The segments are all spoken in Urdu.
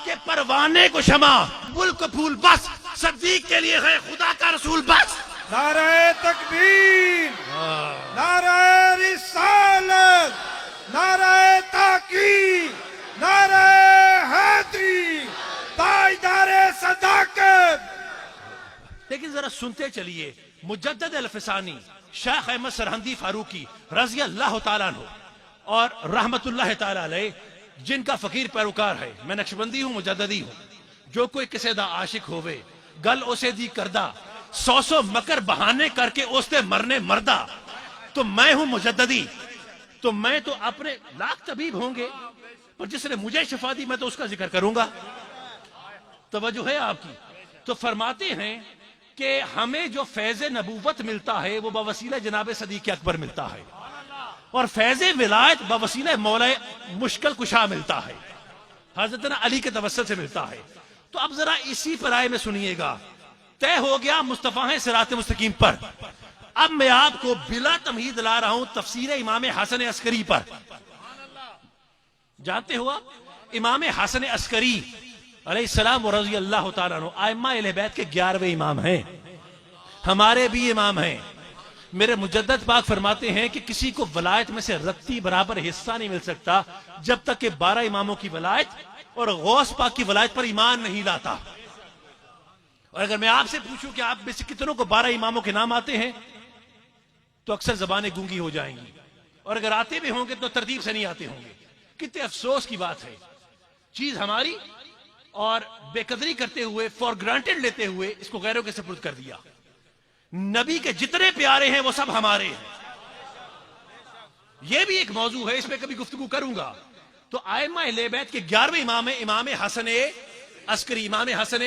کہ پروانے کو شمع ملک پھول بس صدیق کے لیے ہے خدا کا رسول بس. نعرہ تکبیر، نعرہ رسالت، نعرہ تحقیق، نعرہ حیدری، تاجدار صداقت. لیکن ذرا سنتے چلیے مجدد الفسانی شیخ احمد سرہندی فاروقی رضی اللہ تعالیٰ عنہ اور رحمت اللہ تعالیٰ علیہ جن کا فقیر پیروکار ہے. میں نقشبندی ہوں، مجددی ہوں. جو کوئی کسی دا عاشق ہوئے گل اسے دی کردہ، سو مکر بہانے کر کے اس تے مرنے مردہ. تو میں ہوں مجددی، تو میں تو اپنے لاکھ طبیب ہوں گے، پر جس نے مجھے شفا دی میں تو اس کا ذکر کروں گا. توجہ ہے آپ کی. تو فرماتے ہیں کہ ہمیں جو فیض نبوت ملتا ہے وہ بوسیلہ جناب صدیق اکبر ملتا ہے، اور فیض ولایت بوسیلہ مولا مشکل کشا ملتا ہے، حضرت علی کے توسل سے ملتا ہے. تو اب ذرا اسی پرائے میں سنیے گا. طے ہو گیا مصطفیٰ ہیں صراط مستقیم پر. اب میں آپ کو بلا تمہید لا رہا ہوں تفسیر امام حسن عسکری پر. جانتے ہو آپ امام حسن عسکری علیہ السلام و رضی اللہ تعالیٰ عنہ ائمہ اہل بیت کے 11ویں امام ہیں، ہمارے بھی امام ہیں. میرے مجدد پاک فرماتے ہیں کہ کسی کو ولایت میں سے رتی برابر حصہ نہیں مل سکتا جب تک کہ 12 اماموں کی ولایت اور غوث پاک کی ولایت پر ایمان نہیں لاتا. اور اگر میں آپ سے پوچھوں کہ آپ میں سے کتنوں کو 12 اماموں کے نام آتے ہیں تو اکثر زبانیں گونگی ہو جائیں گی، اور اگر آتے بھی ہوں گے تو ترتیب سے نہیں آتے ہوں گے. کتنے افسوس کی بات ہے. چیز ہماری اور بے قدری کرتے ہوئے فار گرانٹڈ لیتے ہوئے اس کو غیروں کے سپرد کر دیا. نبی کے جتنے پیارے ہیں وہ سب ہمارے ہیں. یہ بھی ایک موضوع ہے، اس میں کبھی گفتگو کروں گا. تو ائمہ اہل بیت کے 11ویں امام ہیں امام حسن عسکری. امام حسن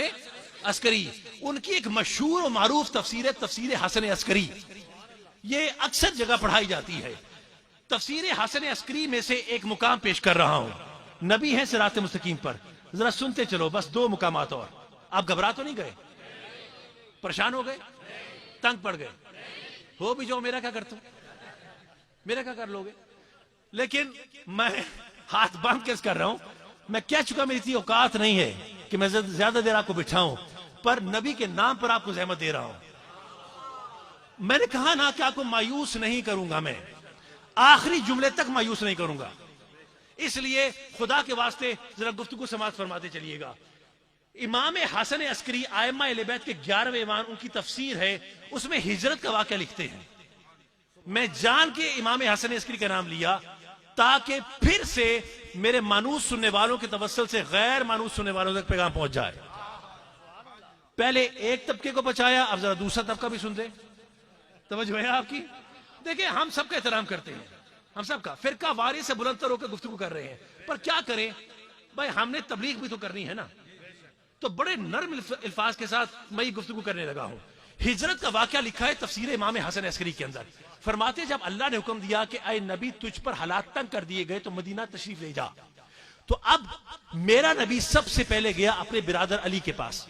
عسکری ان کی ایک مشہور و معروف تفسیر حسن عسکری، یہ اکثر جگہ پڑھائی جاتی ہے. تفسیر حسن عسکری میں سے ایک مقام پیش کر رہا ہوں. نبی ہیں صراط مستقیم پر، ذرا سنتے چلو. بس 2 مقامات اور. آپ گھبرا تو نہیں گئے؟ پریشان ہو گئے؟ تنگ پڑ گئے؟ ہو بھی جو میرا کیا کرتا ہوں، میرا کیا کر لو گے. لیکن میں ہاتھ باندھ کے کر رہا ہوں. میں کہہ چکا میری اتنی اوقات نہیں ہے کہ میں زیادہ دیر آپ کو بٹھاؤں، پر نبی کے نام پر آپ کو زحمت دے رہا ہوں. میں نے کہا نا کہ آپ کو مایوس نہیں کروں گا، میں آخری جملے تک مایوس نہیں کروں گا. اس لیے خدا کے واسطے ذرا گفتگو سماعت فرماتے چلیے گا. امام حسن عسکری ائمہ اہل بیت کے 11ویں امام، ان کی تفسیر ہے، اس میں ہجرت کا واقعہ لکھتے ہیں. میں جان کے امام حسن عسکری کا نام لیا تاکہ پھر سے میرے مانوس سننے والوں کے توسل سے غیر مانوس سننے والوں تک پیغام پہنچ جائے. پہلے ایک طبقے کو بچایا، اب ذرا دوسرا طبقہ بھی سن دے. توجہ ہے آپ کی؟ دیکھیں ہم سب کا احترام کرتے ہیں، ہم سب کا فرقہ واری سے بلند تر ہو کر گفتگو کر رہے ہیں، پر کیا کریں بھائی، ہم نے تبلیغ بھی تو کرنی ہے نا. تو بڑے نرم الفاظ کے ساتھ میں یہ گفتگو کرنے لگا ہوں. ہجرت کا واقعہ لکھا ہے تفسیر امام حسن عسکری کے اندر. فرماتے جب اللہ نے حکم دیا کہ اے نبی تجھ پر حالات تنگ کر دیے گئے تو مدینہ تشریف لے جا، تو اب میرا نبی سب سے پہلے گیا اپنے برادر علی کے پاس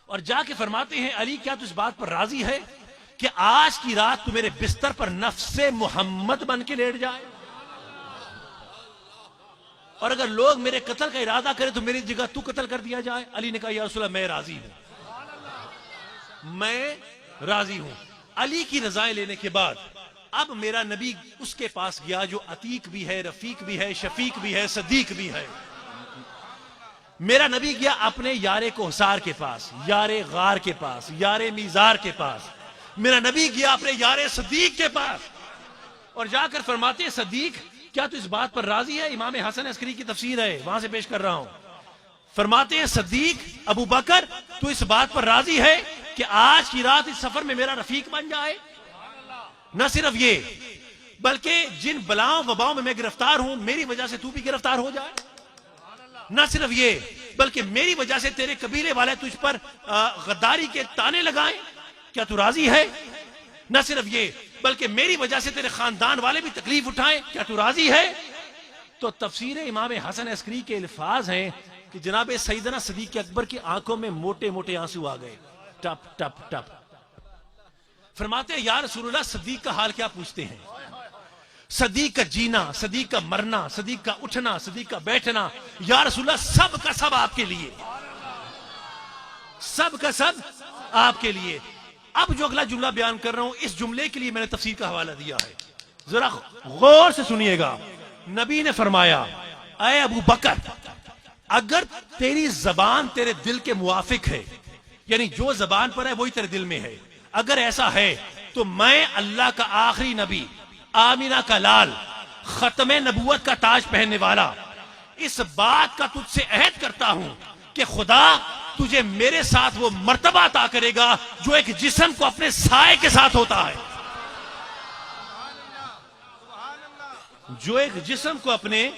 اور جا کے فرماتے ہیں علی کیا تو اس بات پر راضی ہے کہ آج کی رات تو میرے بستر پر نفس محمد بن کے لیٹ جائے، اور اگر لوگ میرے قتل کا ارادہ کرے تو میری جگہ تو قتل کر دیا جائے. علی نے کہا یا رسول اللہ میں راضی ہوں، میں راضی ہوں. علی کی رضائے لینے کے بعد اب میرا نبی اس کے پاس گیا جو عتیق بھی ہے، رفیق بھی ہے، شفیق بھی ہے، صدیق بھی ہے. میرا نبی گیا اپنے یار کوہسار کے پاس، یار غار کے پاس، یار میزار کے پاس. میرا نبی گیا اپنے یار صدیق کے پاس اور جا کر فرماتے ہیں صدیق کیا تو اس بات پر راضی ہے؟ امام حسن عسکری کی تفسیر ہے، وہاں سے پیش کر رہا ہوں. فرماتے ہیں صدیق ابو بکر تو اس بات پر راضی ہے کہ آج کی رات اس سفر میں میرا رفیق بن جائے؟ نہ صرف یہ بلکہ جن بلاؤں وباؤں میں گرفتار ہوں میری وجہ سے تو بھی گرفتار ہو جائے. نہ صرف یہ بلکہ میری وجہ سے تیرے قبیلے والے تجھ پر غداری کے تانے لگائیں، کیا تو راضی ہے؟ نہ صرف یہ بلکہ میری وجہ سے تیرے خاندان والے بھی تکلیف اٹھائیں، کیا تو راضی ہے؟ تو تفسیر امام حسن عسکری کے الفاظ ہیں کہ جناب سیدنا صدیق اکبر کی آنکھوں میں موٹے موٹے آنسو آ گئے، ٹپ ٹپ ٹپ. فرماتے ہیں یا رسول اللہ صدیق کا حال کیا پوچھتے ہیں؟ صدیق کا جینا، صدیق کا مرنا، صدیق کا اٹھنا، صدیق کا بیٹھنا، یا رسول اللہ سب کا سب آپ کے لیے، سب کا سب آپ کے لیے. اب جو اگلا جملہ بیان کر رہا ہوں اس جملے کے لیے میں نے تفسیر کا حوالہ دیا ہے، ذرا غور سے سنیے گا. نبی نے فرمایا اے ابو بکر اگر تیری زبان تیرے دل کے موافق ہے، یعنی جو زبان پر ہے وہی تیرے دل میں ہے، اگر ایسا ہے تو میں اللہ کا آخری نبی، آمینہ کا لال، ختم نبوت کا تاج پہننے والا، اس بات کا تجھ سے عہد کرتا ہوں کہ خدا تجھے میرے ساتھ وہ مرتبہ عطا کرے گا جو ایک جسم کو اپنے سائے کے ساتھ ہوتا ہے، جو ایک جسم کو اپنے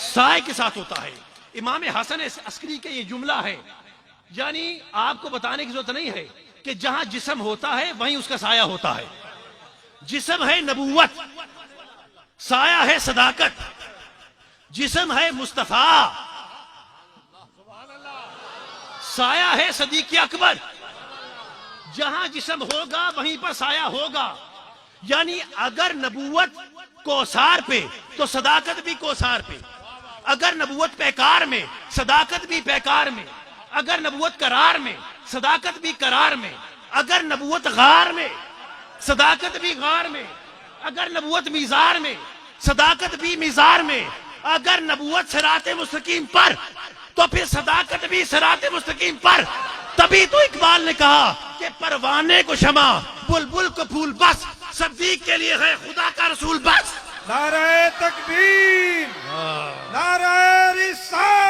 سائے کے ساتھ ہوتا ہے. امام حسن عسکری کا یہ جملہ ہے، یعنی آپ کو بتانے کی ضرورت نہیں ہے کہ جہاں جسم ہوتا ہے وہیں اس کا سایہ ہوتا ہے. جسم ہے نبوت، سایہ ہے صداقت، جسم ہے مصطفیٰ، سایہ ہے صدیق اکبر. جہاں جسم ہوگا وہیں پر سایہ ہوگا، یعنی اگر نبوت کوثار پہ تو صداقت بھی کوثار پہ، اگر نبوت پیکار میں صداقت بھی پیکار میں، اگر نبوت قرار میں صداقت بھی قرار میں، اگر نبوت غار میں صداقت بھی غار میں، اگر نبوت میزار میں صداقت بھی میزار میں، اگر نبوت صراط مستقیم پر تو پھر صداقت بھی صراط مستقیم پر. تبھی تو اقبال نے کہا کہ پروانے کو شمع، بلبل کو پھول، بس صدیق کے لیے ہے خدا کا رسول بس. نعرہ تکبیر، نعرہ رسالت.